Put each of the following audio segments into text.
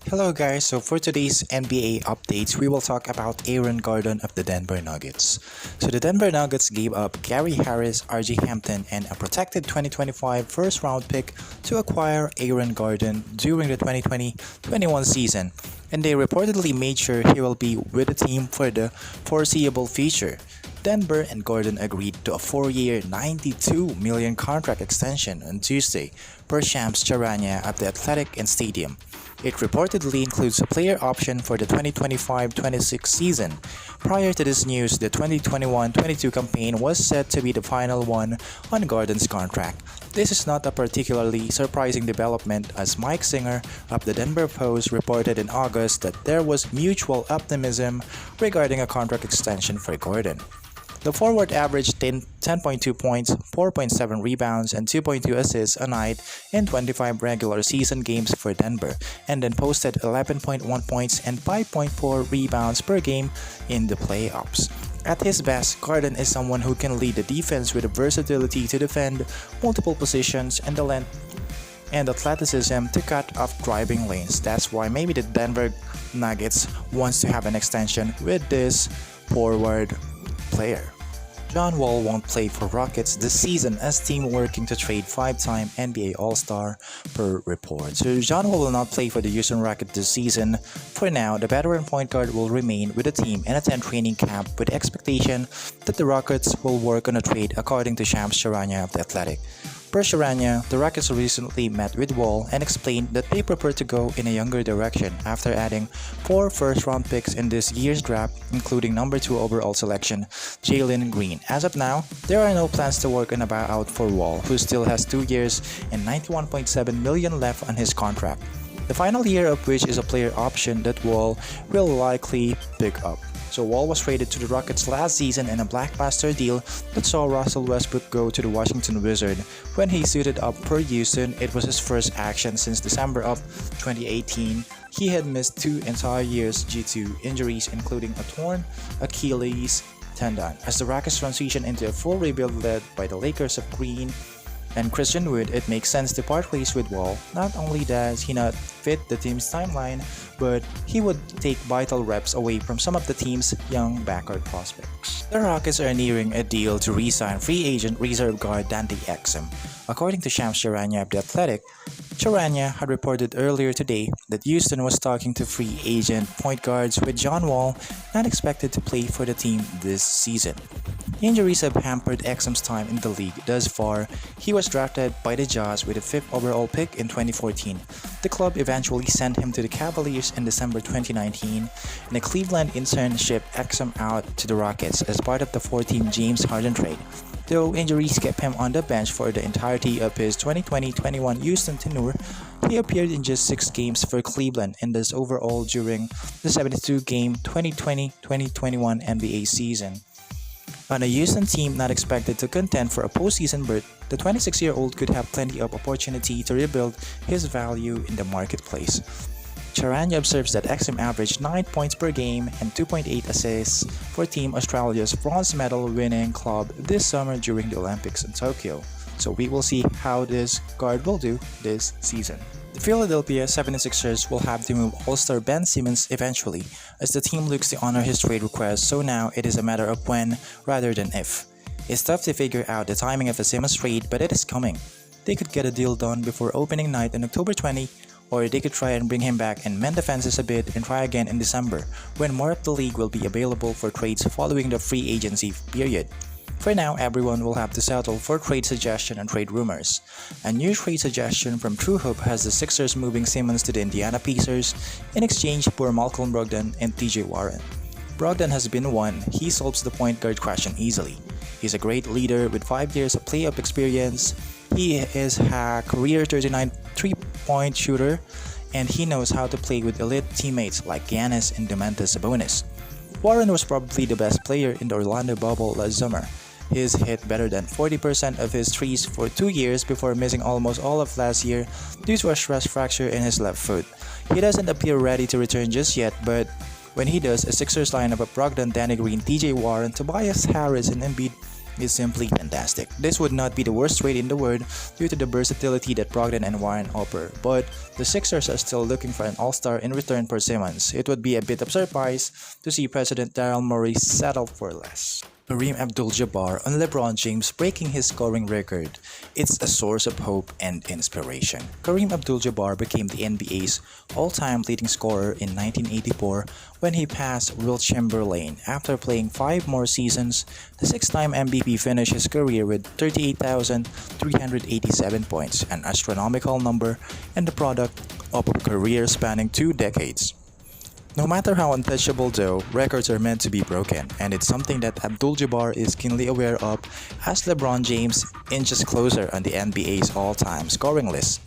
Hello guys, so for today's NBA updates, we will talk about Aaron Gordon of the Denver Nuggets. So the Denver Nuggets gave up Gary Harris, RJ Hampton, and a protected 2025 first round pick to acquire Aaron Gordon during the 2020-21 season, and they reportedly made sure he will be with the team for the foreseeable future. Denver and Gordon agreed to a 4-year, $92 million contract extension on Tuesday, per Shams Charania of The Athletic and Stadium. It reportedly includes a player option for the 2025-26 season. Prior to this news, the 2021-22 campaign was set to be the final one on Gordon's contract. This is not a particularly surprising development, as Mike Singer of the Denver Post reported in August that there was mutual optimism regarding a contract extension for Gordon. The forward averaged 10.2 points, 4.7 rebounds, and 2.2 assists a night in 25 regular season games for Denver, and then posted 11.1 points and 5.4 rebounds per game in the playoffs. At his best, Gordon is someone who can lead the defense with the versatility to defend multiple positions and the length and athleticism to cut off driving lanes. That's why maybe the Denver Nuggets wants to have an extension with this forward player. John Wall won't play for Rockets this season as team working to trade 5-time NBA All-Star per report. So John Wall will not play for the Houston Rockets this season. For now, the veteran point guard will remain with the team and attend training camp with the expectation that the Rockets will work on a trade, according to Shams Charania of The Athletic. Per Charania, the Rockets recently met with Wall and explained that they prefer to go in a younger direction after adding 4 first-round picks in this year's draft, including number 2 overall selection, Jalen Green. As of now, there are no plans to work on a buyout for Wall, who still has 2 years and $91.7 million left on his contract, the final year of which is a player option that Wall will likely pick up. So Wall was traded to the Rockets last season in a blockbuster deal that saw Russell Westbrook go to the Washington Wizards. When he suited up for Houston, it was his first action since December of 2018. He had missed 2 entire years due to injuries, including a torn Achilles tendon. As the Rockets transition into a full rebuild led by the Lakers of Green and Christian Wood, it makes sense to part ways with Wall. Not only does he not fit the team's timeline, but he would take vital reps away from some of the team's young backcourt prospects. The Rockets are nearing a deal to re-sign free agent reserve guard Dante Exim. According to Shams Charania of The Athletic, Charania had reported earlier today that Houston was talking to free agent point guards, with John Wall not expected to play for the team this season. Injuries have hampered Exim's time in the league thus far. He was drafted by the Jazz with a 5th overall pick in 2014. The club eventually sent him to the Cavaliers in December 2019, and the Cleveland intern shipped Exim out to the Rockets as part of the 4-team James Harden trade. Though injuries kept him on the bench for the entirety of his 2020-21 Houston tenure, he appeared in just 6 games for Cleveland in this overall during the 72-game 2020-2021 NBA season. On a Houston team not expected to contend for a postseason berth, the 26-year-old could have plenty of opportunity to rebuild his value in the marketplace. Charania observes that Exim averaged 9 points per game and 2.8 assists for Team Australia's bronze medal winning club this summer during the Olympics in Tokyo. So we will see how this guard will do this season. The Philadelphia 76ers will have to move All-Star Ben Simmons eventually, as the team looks to honor his trade request, so now it is a matter of when rather than if. It's tough to figure out the timing of the Simmons trade, but it is coming. They could get a deal done before opening night on October 20, or they could try and bring him back and mend the fences a bit and try again in December, when more of the league will be available for trades following the free agency period. For now, everyone will have to settle for trade suggestion and trade rumors. A new trade suggestion from True Hope has the Sixers moving Simmons to the Indiana Pacers in exchange for Malcolm Brogdon and TJ Warren. Brogdon has been one. He solves the point guard question easily. He's a great leader with 5 years of playoff experience. He is a career 39 3-point shooter, and he knows how to play with elite teammates like Giannis and Domantas Sabonis. Warren was probably the best player in the Orlando bubble last summer. He's hit better than 40% of his threes for 2 years before missing almost all of last year due to a stress fracture in his left foot. He doesn't appear ready to return just yet, but when he does, a Sixers lineup of Brogdon, Danny Green, TJ Warren, Tobias Harris, and Embiid is simply fantastic. This would not be the worst trade in the world due to the versatility that Brogdon and Warren offer, but the Sixers are still looking for an all-star in return for Simmons. It would be a bit of surprise to see President Daryl Morey settle for less. Kareem Abdul-Jabbar on LeBron James breaking his scoring record. It's a source of hope and inspiration. Kareem Abdul-Jabbar became the NBA's all-time leading scorer in 1984 when he passed Wilt Chamberlain. After playing 5 more seasons, the 6-time MVP finished his career with 38,387 points, an astronomical number and the product of a career spanning 2 decades. No matter how untouchable though, records are meant to be broken, and it's something that Abdul-Jabbar is keenly aware of as LeBron James inches closer on the NBA's all-time scoring list.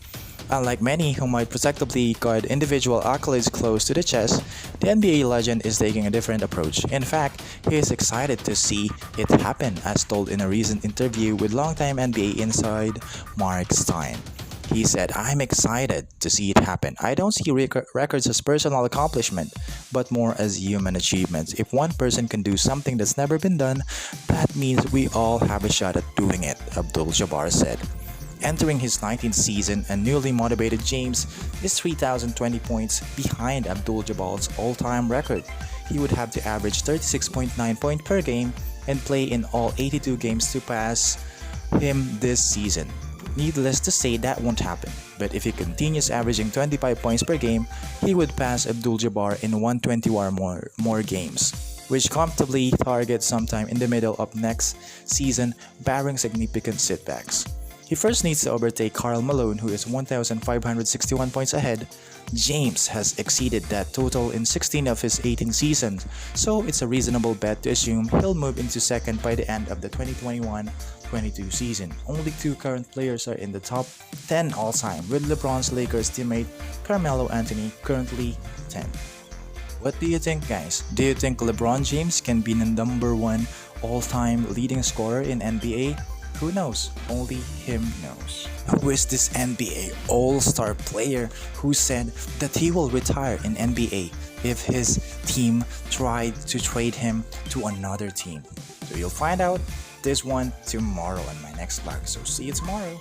Unlike many who might protectively guard individual accolades close to the chest, the NBA legend is taking a different approach. In fact, he is excited to see it happen, as told in a recent interview with longtime NBA insider Mark Stein. He said, "I'm excited to see it happen. I don't see records as personal accomplishment, but more as human achievements. If one person can do something that's never been done, that means we all have a shot at doing it," Abdul-Jabbar said. Entering his 19th season, a newly motivated James is 3,020 points behind Abdul-Jabbar's all-time record. He would have to average 36.9 points per game and play in all 82 games to pass him this season. Needless to say, that won't happen, but if he continues averaging 25 points per game, he would pass Abdul-Jabbar in 120 or more games, which comfortably targets sometime in the middle of next season, barring significant setbacks. He first needs to overtake Karl Malone, who is 1,561 points ahead. James has exceeded that total in 16 of his 18 seasons, so it's a reasonable bet to assume he'll move into second by the end of the 2021-22 season. Only 2 current players are in the top 10 all-time, with LeBron's Lakers teammate Carmelo Anthony currently 10. What do you think, guys? Do you think LeBron James can be the number 1 all-time leading scorer in NBA? Who knows? Only him knows. Who is this NBA All-Star player who said that he will retire in NBA if his team tried to trade him to another team? So you'll find out this one tomorrow on my next vlog. So see you tomorrow.